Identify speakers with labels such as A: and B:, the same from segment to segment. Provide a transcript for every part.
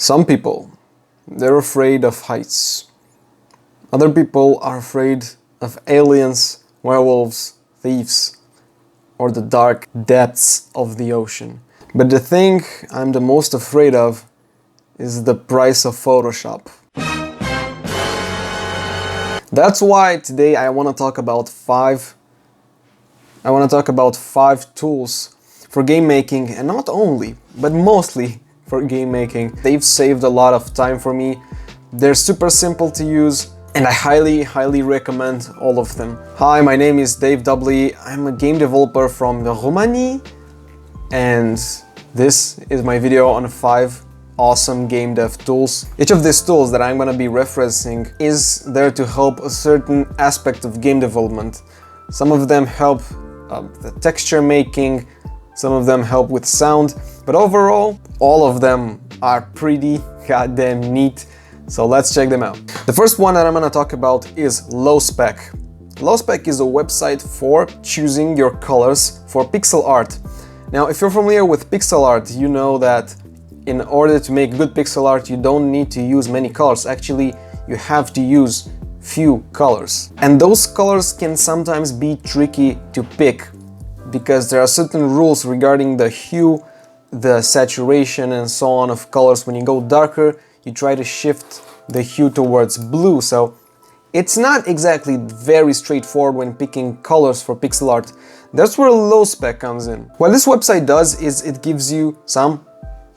A: Some people, they're afraid of heights. Other people are afraid of aliens, werewolves, thieves, or the dark depths of the ocean. But the thing I'm the most afraid of is the price of Photoshop. That's why today I want to talk about five tools for game making, and not only, but mostly for game making. They've saved a lot of time for me. They're super simple to use, and I highly recommend all of them. Hi, my name is Dave Dubly. I'm a game developer from Romania, and this is my video on 5 awesome game dev tools. Each of these tools that I'm gonna be referencing is there to help a certain aspect of game development. Some of them help the texture making, some of them help with sound, but overall, all of them are pretty goddamn neat. So let's check them out. The first one that I'm gonna talk about is LowSpec. LowSpec is a website for choosing your colors for pixel art. Now, if you're familiar with pixel art, you know that in order to make good pixel art, you don't need to use many colors. Actually, you have to use few colors. And those colors can sometimes be tricky to pick because there are certain rules regarding the hue, the saturation, and so on of colors. When you go darker, you try to shift the hue towards blue. So it's not exactly very straightforward when picking colors for pixel art. That's where LowSpec comes in. What this website does is it gives you some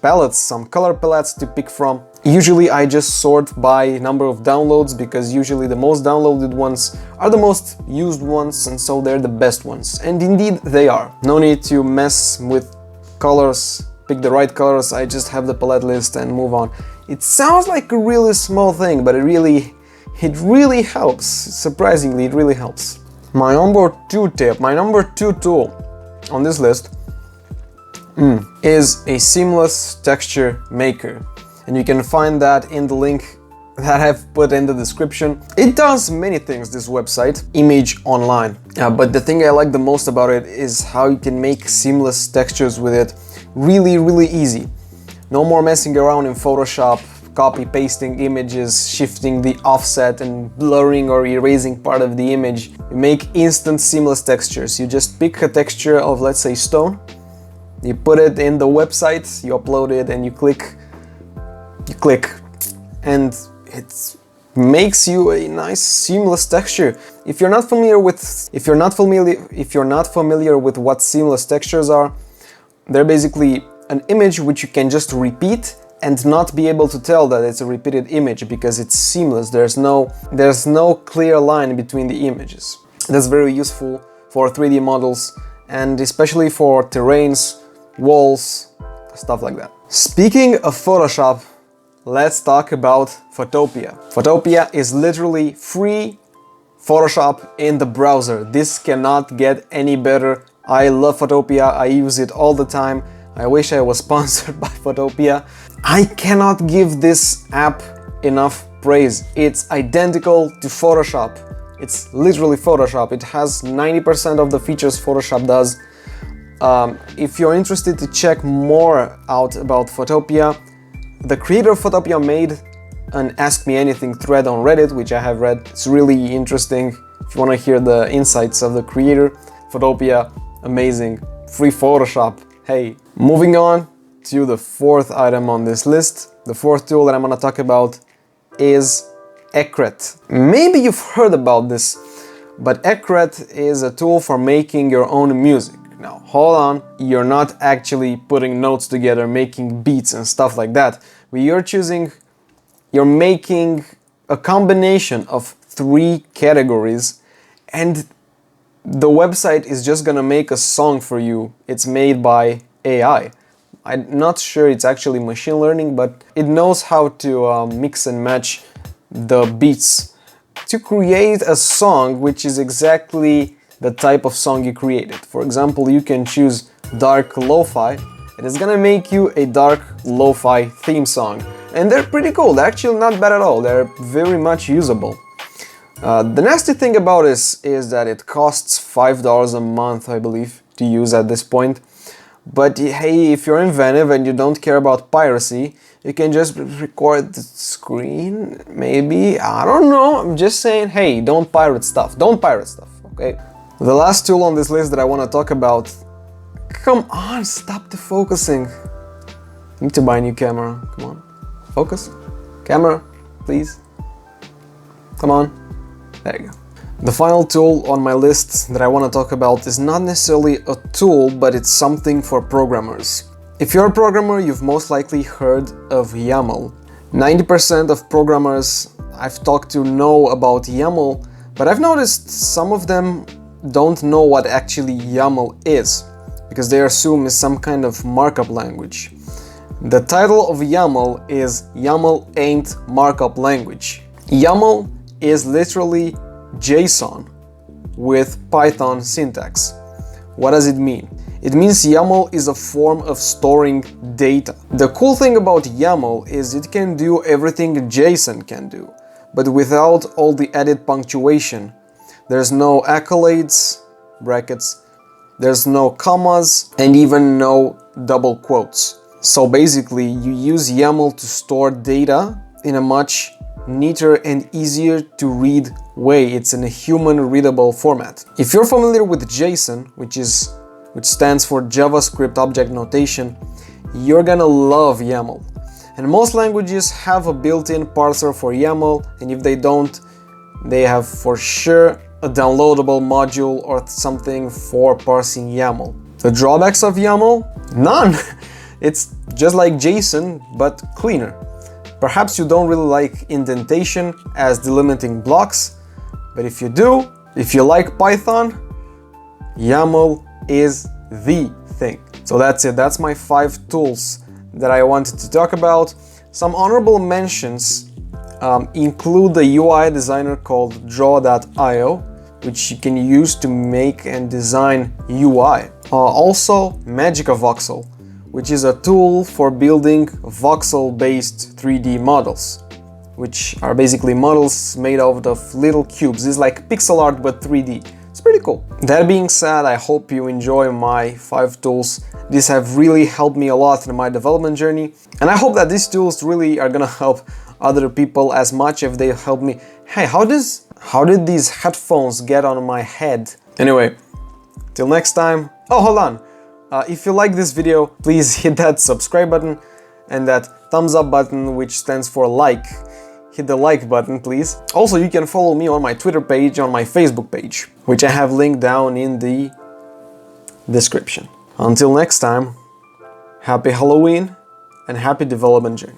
A: palettes, some color palettes to pick from. Usually I just sort by number of downloads because usually the most downloaded ones are the most used ones, and so they're the best ones. And indeed they are. No need to mess with colors, pick the right colors. I just have the palette list and move on. It sounds like a really small thing, but it really helps. Surprisingly, it really helps. My number 2 tool on this list is a seamless texture maker, and you can find that in the link that I've put in the description. It does many things, this website, image online, but the thing I like the most about it is how you can make seamless textures with it really easy. No more messing around in Photoshop, copy pasting images, shifting the offset and blurring or erasing part of the image. You make instant seamless textures. You just pick a texture of, let's say, stone. You put it in the website, you upload it, and you click, and it makes you a nice seamless texture. If you're not familiar with what seamless textures are, they're basically an image which you can just repeat and not be able to tell that it's a repeated image because it's seamless. There's no clear line between the images. That's very useful for 3D models and especially for terrains, walls, stuff like that. Speaking of Photoshop, let's talk about Photopia. Photopia is literally free Photoshop in the browser. This cannot get any better. I love Photopia. I use it all the time. I wish I was sponsored by Photopia. I cannot give this app enough praise. It's identical to Photoshop. It's literally Photoshop. It has 90% of the features Photoshop does. If you're interested to check more out about Photopia, the creator of Photopia made an Ask Me Anything thread on Reddit, which I have read. It's really interesting. If you want to hear the insights of the creator, Photopia, amazing. Free Photoshop. Hey, moving on to the 4th item on this list. The 4th tool that I'm gonna talk about is ecret. Maybe you've heard about this, but ecret is a tool for making your own music. Now, hold on, you're not actually putting notes together, making beats and stuff like that. You're making a combination of 3 categories, and the website is just gonna make a song for you. It's made by AI. I'm not sure it's actually machine learning, but it knows how to mix and match the beats to create a song which is exactly the type of song you created. For example, you can choose dark lo-fi, and it's gonna make you a dark lo-fi theme song. And they're pretty cool. They're actually not bad at all. They're very much usable. The nasty thing about this is that it costs $5 a month, I believe, to use at this point. But hey, if you're inventive and you don't care about piracy, You can just record the screen, maybe, I don't know. I'm just saying, hey, don't pirate stuff. Don't pirate stuff, okay? The last tool on this list that I want to talk about, come on, stop defocusing. I need to buy a new camera, come on. Focus, camera, please. Come on, there you go. The final tool on my list that I want to talk about is not necessarily a tool, but it's something for programmers. If you're a programmer, you've most likely heard of YAML. 90% of programmers I've talked to know about YAML, but I've noticed some of them don't know what actually YAML is, because they assume it's some kind of markup language. The title of YAML is YAML ain't markup language. YAML is literally JSON with Python syntax. What does it mean? It means YAML is a form of storing data. The cool thing about YAML is it can do everything JSON can do, but without all the added punctuation. There's no accolades, brackets, there's no commas, and even no double quotes. So basically, you use YAML to store data in a much neater and easier to read way. It's in a human readable format. If you're familiar with JSON, which stands for JavaScript Object Notation, you're gonna love YAML. And most languages have a built-in parser for YAML, and if they don't, they have for sure a downloadable module or something for parsing YAML. The drawbacks of YAML? None! It's just like JSON, but cleaner. Perhaps you don't really like indentation as delimiting blocks, but if you do, if you like Python, YAML is the thing. So that's it, that's my 5 tools that I wanted to talk about. Some honorable mentions include the UI designer called draw.io, which you can use to make and design UI. Also MagicaVoxel, which is a tool for building voxel-based 3D models, which are basically models made out of little cubes. It's like pixel art but 3D. It's pretty cool. That being said, I hope you enjoy my 5 tools. These have really helped me a lot in my development journey, and I hope that these tools really are gonna help other people as much if they help me. Hey, how did these headphones get on my head? Anyway, till next time. Oh, hold on. If you like this video, please hit that subscribe button and that thumbs up button, which stands for like. Hit the like button, please. Also, you can follow me on my Twitter page, on my Facebook page, which I have linked down in the description. Until next time, happy Halloween and happy development journey.